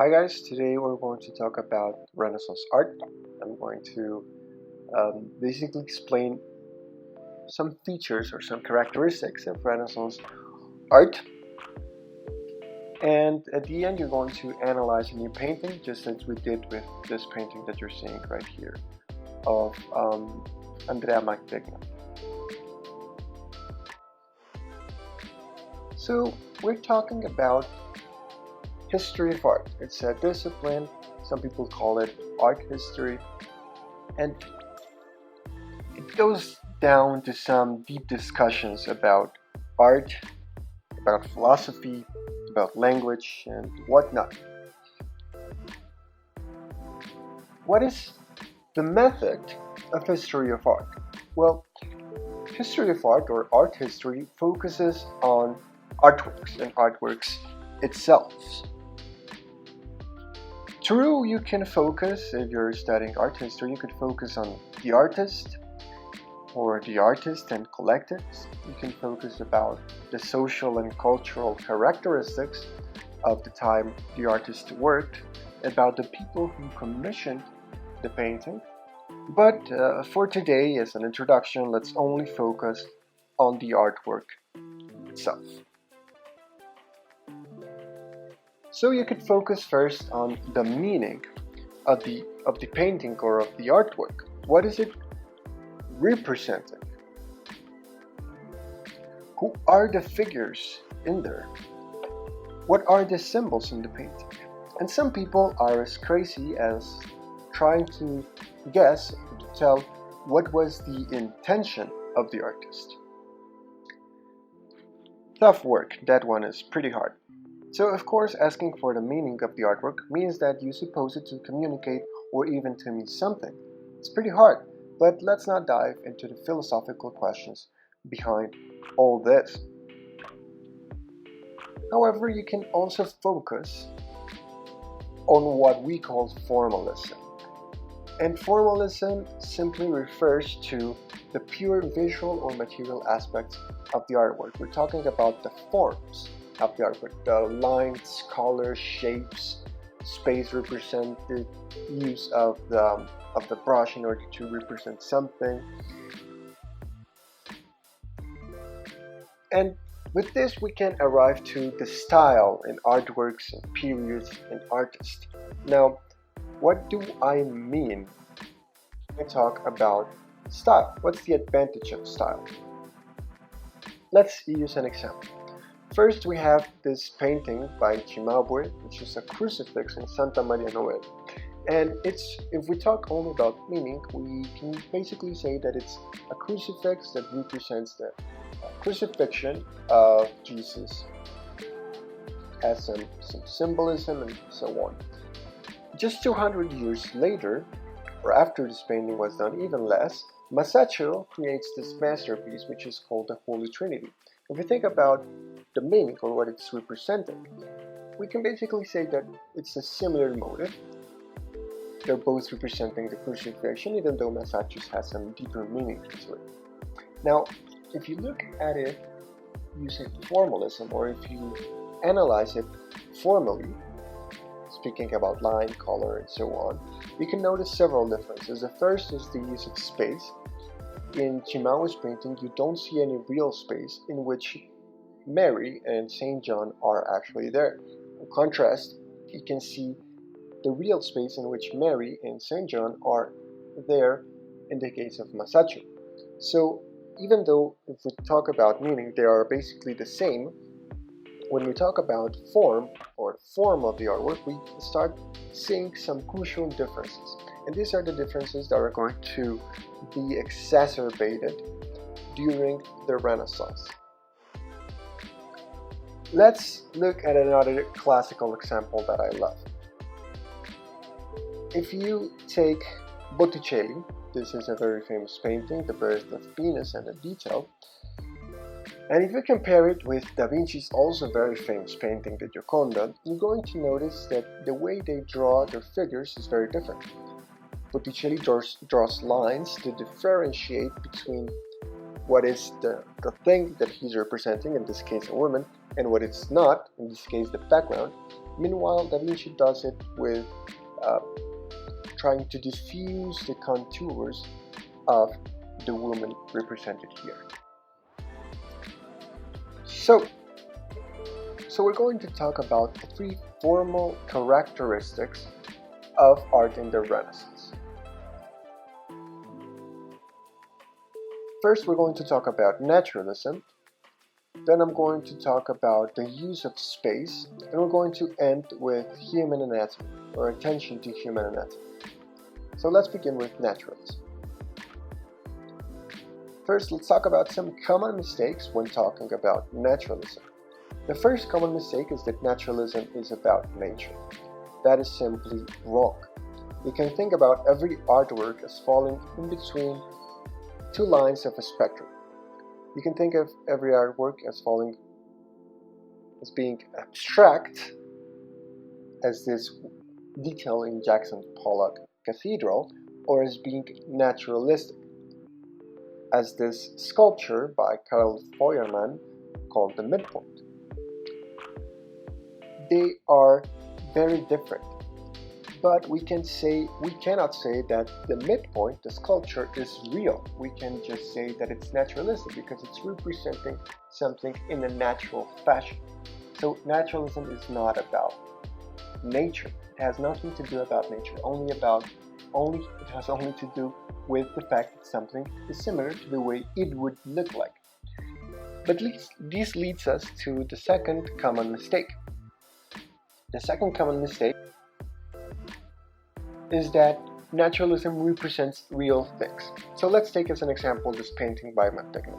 Hi guys, today we're going to talk about Renaissance art. I'm going to basically explain some features or some characteristics of Renaissance art, and at the end you're going to analyze a new painting just as we did with this painting that you're seeing right here of Andrea Magdegna. So we're talking about history of art. It's a discipline, some people call it art history, and it goes down to some deep discussions about art, about philosophy, about language, and whatnot. What is the method of history of art? Well, history of art or art history focuses on artworks and artworks itself. True, you can focus, if you're studying art history, you could focus on the artist or the artist and collectives. You can focus about the social and cultural characteristics of the time the artist worked, about the people who commissioned the painting. But for today, as an introduction, let's only focus on the artwork itself. So you could focus first on the meaning of the painting or of the artwork. What is it representing? Who are the figures in there? What are the symbols in the painting? And some people are as crazy as trying to guess, to tell what was the intention of the artist. Tough work, that one is pretty hard. So of course, asking for the meaning of the artwork means that you suppose it to communicate or even to mean something. It's pretty hard, but let's not dive into the philosophical questions behind all this. However, you can also focus on what we call formalism. And formalism simply refers to the pure visual or material aspects of the artwork. We're talking about the forms of the artwork, the lines, colors, shapes, space represent the use of the brush in order to represent something. And with this we can arrive to the style in artworks and periods and artists. Now, what do I mean when I talk about style? What's the advantage of style? Let's use an example. First, we have this painting by Cimabue, which is a crucifix in Santa Maria Novella. And if we talk only about meaning, we can basically say that it's a crucifix that represents the crucifixion of Jesus, has some symbolism and so on. Just 200 years later, or after this painting was done, even less, Masaccio creates this masterpiece which is called the Holy Trinity. If we think about the meaning or what it's representing, we can basically say that it's a similar motive. They're both representing the crucifixion, even though Masaccio has some deeper meaning to it. Now, if you look at it using formalism, or if you analyze it formally, speaking about line, color, and so on, you can notice several differences. The first is the use of space. In Cimabue's painting, you don't see any real space in which Mary and Saint John are actually there. In contrast, you can see the real space in which Mary and Saint John are there in the case of Masaccio. So even though if we talk about meaning, they are basically the same, when we talk about form or form of the artwork, we start seeing some crucial differences. And these are the differences that are going to be exacerbated during the Renaissance. Let's look at another classical example that I love. If you take Botticelli, this is a very famous painting, The Birth of Venus and the Detail. And if you compare it with Da Vinci's also very famous painting, The Gioconda, you're going to notice that the way they draw their figures is very different. Botticelli draws lines to differentiate between what is the thing that he's representing, in this case a woman, and what it's not, in this case the background. Meanwhile, Da Vinci does it with trying to diffuse the contours of the woman represented here. So we're going to talk about the three formal characteristics of art in the Renaissance. First, we're going to talk about naturalism. Then I'm going to talk about the use of space, and we're going to end with human anatomy, or attention to human anatomy. So let's begin with naturalism. First, let's talk about some common mistakes when talking about naturalism. The first common mistake is that naturalism is about nature. That is simply wrong. You can think about every artwork as falling in between two lines of a spectrum. You can think of every artwork as being abstract, as this detail in Jackson Pollock Cathedral, or as being naturalistic, as this sculpture by Karl Feuermann called The Midpoint. They are very different, but we cannot say that the midpoint, the sculpture, is real. We can just say that it's naturalistic because it's representing something in a natural fashion. So naturalism is not about nature. It has nothing to do about nature. It has only to do with the fact that something is similar to the way it would look like. But this leads us to the second common mistake. The second common mistake is that naturalism represents real things. So let's take as an example this painting by Mantegna.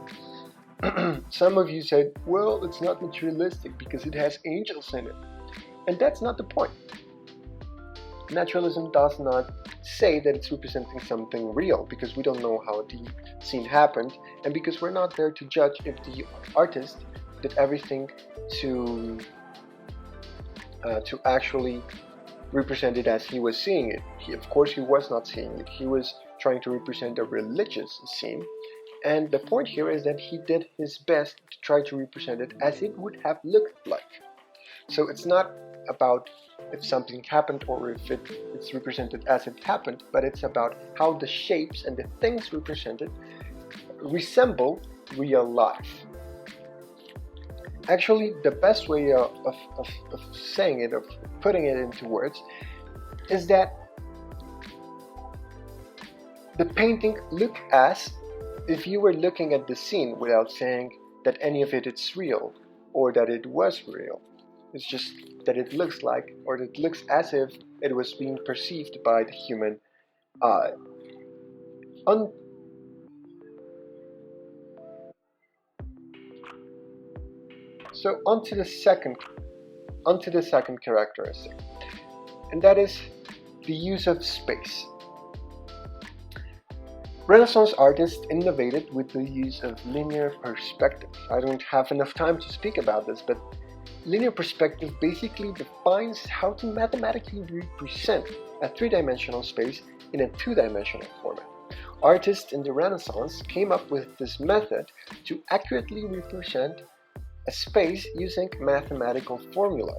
Some of you said, well, it's not naturalistic because it has angels in it. And that's not the point. Naturalism does not say that it's representing something real because we don't know how the scene happened, and because we're not there to judge if the artist did everything to actually represent it as he was seeing it. Of course, he was not seeing it. He was trying to represent a religious scene. And the point here is that he did his best to try to represent it as it would have looked like. So it's not about if something happened or if it's represented as it happened, but it's about how the shapes and the things represented resemble real life. Actually, the best way of saying it, of putting it into words, is that the painting looked as if you were looking at the scene without saying that any of it is real or that it was real. It's just that it looks like, or that it looks as if it was being perceived by the human eye. So onto the second characteristic, and that is the use of space. Renaissance artists innovated with the use of linear perspective. I don't have enough time to speak about this, but linear perspective basically defines how to mathematically represent a three-dimensional space in a two-dimensional format. Artists in the Renaissance came up with this method to accurately represent a space using mathematical formulae.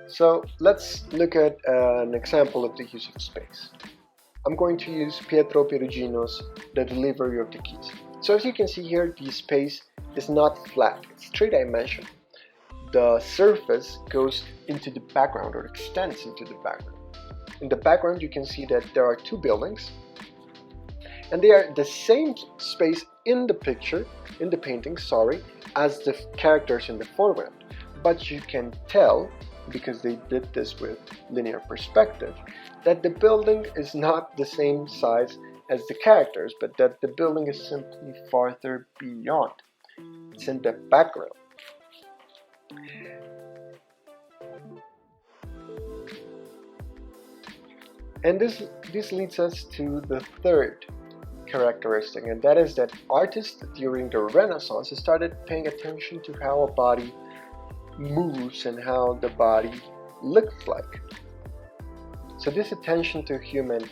So let's look at an example of the use of space. I'm going to use Pietro Perugino's The Delivery of the Keys. So as you can see here, the space is not flat, it's three-dimensional. The surface goes into the background or extends into the background. In the background you can see that there are two buildings, and they are the same space in the painting, as the characters in the foreground. But you can tell, because they did this with linear perspective, that the building is not the same size as the characters, but that the building is simply farther beyond. It's in the background. And this leads us to the third characteristic, and that is that artists during the Renaissance started paying attention to how a body moves and how the body looks like. So this attention to human